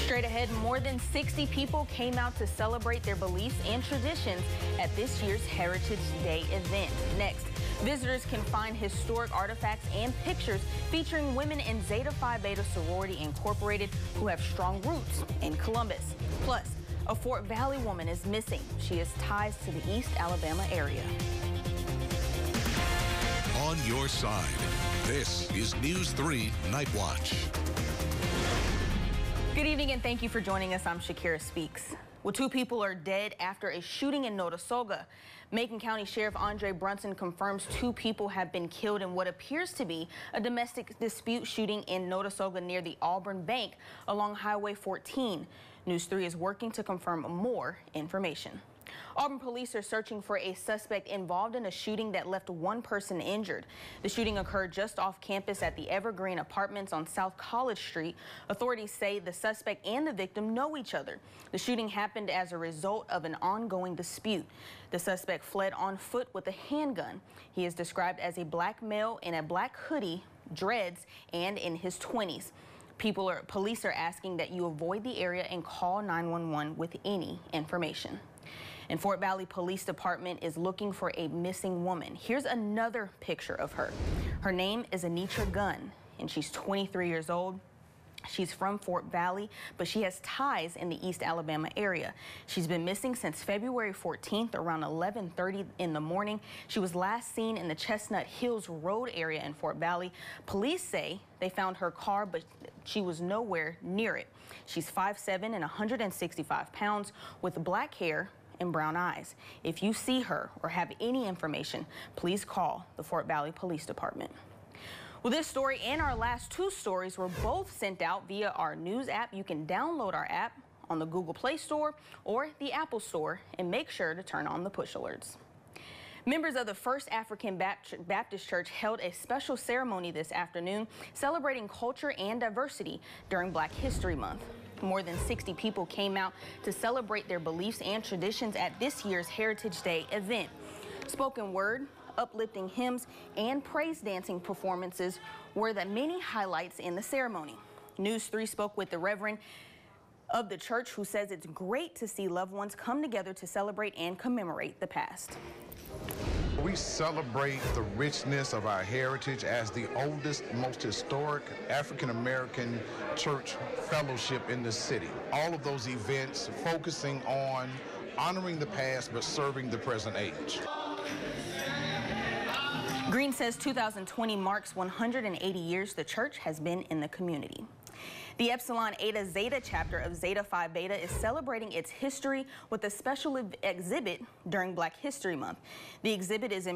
Straight ahead, more than 60 people came out to celebrate their beliefs and traditions at this year's Heritage Day event. Next, visitors can find historic artifacts and pictures featuring women in Zeta Phi Beta Sorority Incorporated who have strong roots in Columbus. Plus, a Fort Valley woman is missing. She has ties to the East Alabama area. On your side, this is News 3 Night Watch. Good evening and thank you for joining us. I'm Shakira Speaks. Well, 2 people are dead after a shooting in Notasulga. Macon County Sheriff Andre Brunson confirms 2 people have been killed in what appears to be a domestic dispute shooting in Notasulga near the Auburn Bank along Highway 14. News 3 is working to confirm more information. Auburn police are searching for a suspect involved in a shooting that left 1 person injured. The shooting occurred just off campus at the Evergreen Apartments on South College Street. Authorities say the suspect and the victim know each other. The shooting happened as a result of an ongoing dispute. The suspect fled on foot with a handgun. He is described as a black male in a black hoodie, dreads, and in his 20s. Police are asking that you avoid the area and call 911 with any information. And Fort Valley Police Department is looking for a missing woman. Here's another picture of her. Her name is Anitra Gunn, and she's 23 years old. She's from Fort Valley, but she has ties in the East Alabama area. She's been missing since February 14th around 11:30 in the morning. She was last seen in the Chestnut Hills Road area in Fort Valley. Police say they found her car, but she was nowhere near it. She's 5'7" and 165 pounds with black hair and brown eyes. If you see her or have any information, please call the Fort Valley Police Department. Well, this story and our last 2 stories were both sent out via our news app. You can download our app on the Google Play Store or the Apple Store and make sure to turn on the push alerts. Members of the First African Baptist Church held a special ceremony this afternoon celebrating culture and diversity during Black History Month. More than 60 people came out to celebrate their beliefs and traditions at this year's Heritage Day event. Spoken word, uplifting hymns, and praise dancing performances were the many highlights in the ceremony. News 3 spoke with the Reverend of the church who says it's great to see loved ones come together to celebrate and commemorate the past. We celebrate the richness of our heritage as the oldest, most historic African-American church fellowship in the city. All of those events focusing on honoring the past but serving the present age. Green says 2020 marks 180 years the church has been in the community. The Epsilon Eta Zeta chapter of Zeta Phi Beta is celebrating its history with a special exhibit during Black History Month. The exhibit is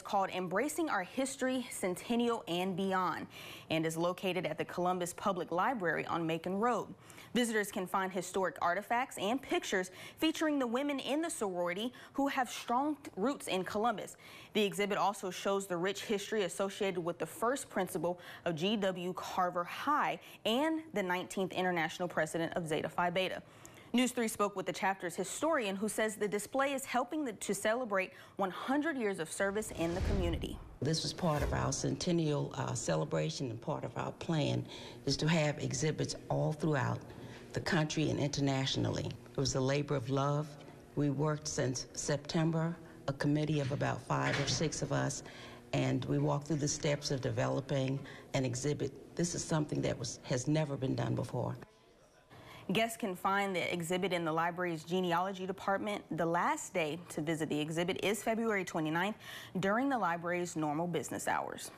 called Embracing Our History, Centennial and Beyond, and is located at the Columbus Public Library on Macon Road. Visitors can find historic artifacts and pictures featuring the women in the sorority who have strong roots in Columbus. The exhibit also shows the rich history associated with the first principal of G.W. Carver High and the 19th International President of Zeta Phi Beta. News 3 spoke with the chapter's historian who says the display is helping to celebrate 100 years of service in the community. This was part of our centennial celebration, and part of our plan is to have exhibits all throughout the country and internationally. It was a labor of love. We worked since September, a committee of about 5 or 6 of us, and we walked through the steps of developing an exhibit. This is something that has never been done before. Guests can find the exhibit in the library's genealogy department. The last day to visit the exhibit is February 29th during the library's normal business hours.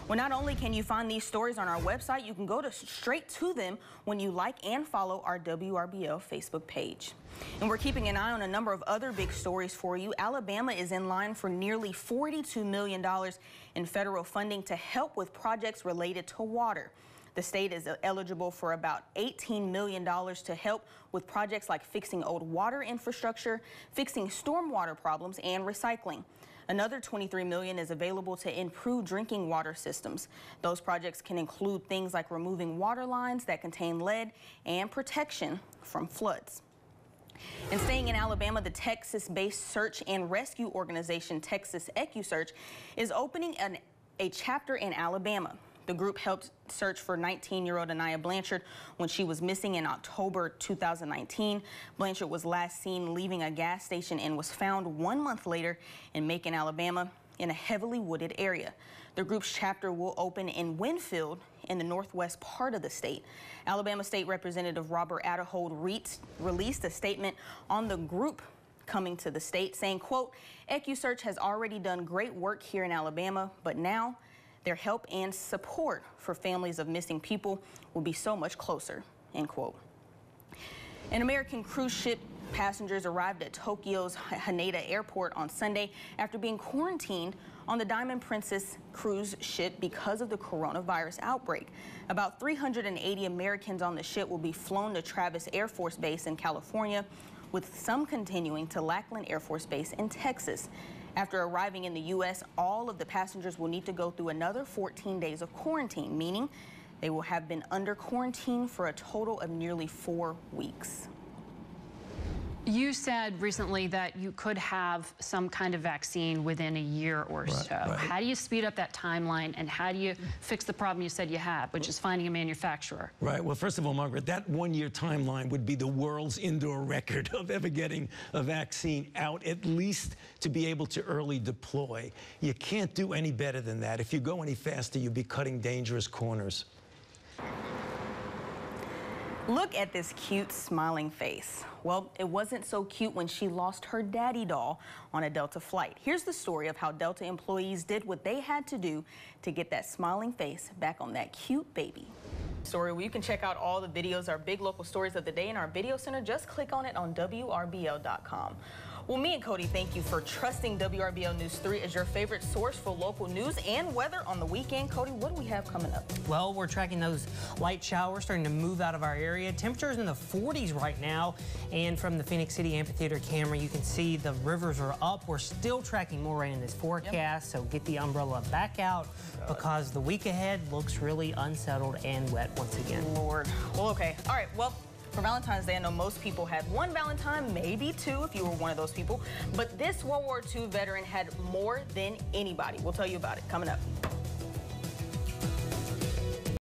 Well, not only can you find these stories on our website, you can go straight to them when you like and follow our WRBL Facebook page. And we're keeping an eye on a number of other big stories for you. Alabama is in line for nearly $42 million in federal funding to help with projects related to water. The state is eligible for about $18 million to help with projects like fixing old water infrastructure, fixing stormwater problems, and recycling. Another $23 million is available to improve drinking water systems. Those projects can include things like removing water lines that contain lead and protection from floods. And staying in Alabama, the Texas-based search and rescue organization Texas EcuSearch is opening a chapter in Alabama. The group helped search for 19-year-old Anaya Blanchard when she was missing in October 2019. Blanchard was last seen leaving a gas station and was found 1 month later in Macon, Alabama, in a heavily wooded area. The group's chapter will open in Winfield in the northwest part of the state. Alabama State Representative Robert Aderhold released a statement on the group coming to the state saying, quote, EcuSearch has already done great work here in Alabama, but now their help and support for families of missing people will be so much closer, end quote. An American cruise ship passengers arrived at Tokyo's Haneda Airport on Sunday after being quarantined on the Diamond Princess cruise ship because of the coronavirus outbreak. About 380 Americans on the ship will be flown to Travis Air Force Base in California, with some continuing to Lackland Air Force Base in Texas. After arriving in the U.S., all of the passengers will need to go through another 14 days of quarantine, meaning they will have been under quarantine for a total of nearly 4 weeks. You said recently that you could have some kind of vaccine within a year or so. Right. How do you speed up that timeline, and how do you fix the problem you said you have, which is finding a manufacturer? Right. Well, first of all, Margaret, that 1 year timeline would be the world's indoor record of ever getting a vaccine out, at least to be able to early deploy. You can't do any better than that. If you go any faster, you'd be cutting dangerous corners. Look at this cute smiling face. Well, it wasn't so cute when she lost her daddy doll on a Delta flight. Here's the story of how Delta employees did what they had to do to get that smiling face back on that cute baby. Story where you can check out all the videos, our big local stories of the day in our video center. Just click on it on WRBL.com. Well, me and Cody, thank you for trusting WRBL News 3 as your favorite source for local news and weather on the weekend. Cody, what do we have coming up? Well, we're tracking those light showers starting to move out of our area. Temperatures in the 40s right now. And from the Phoenix City Amphitheater camera, you can see the rivers are up. We're still tracking more rain in this forecast, so get the umbrella back out because the week ahead looks really unsettled and wet once again. Lord. Well, okay. All right. Well, for Valentine's Day, I know most people had one Valentine, maybe two if you were one of those people. But this World War II veteran had more than anybody. We'll tell you about it coming up.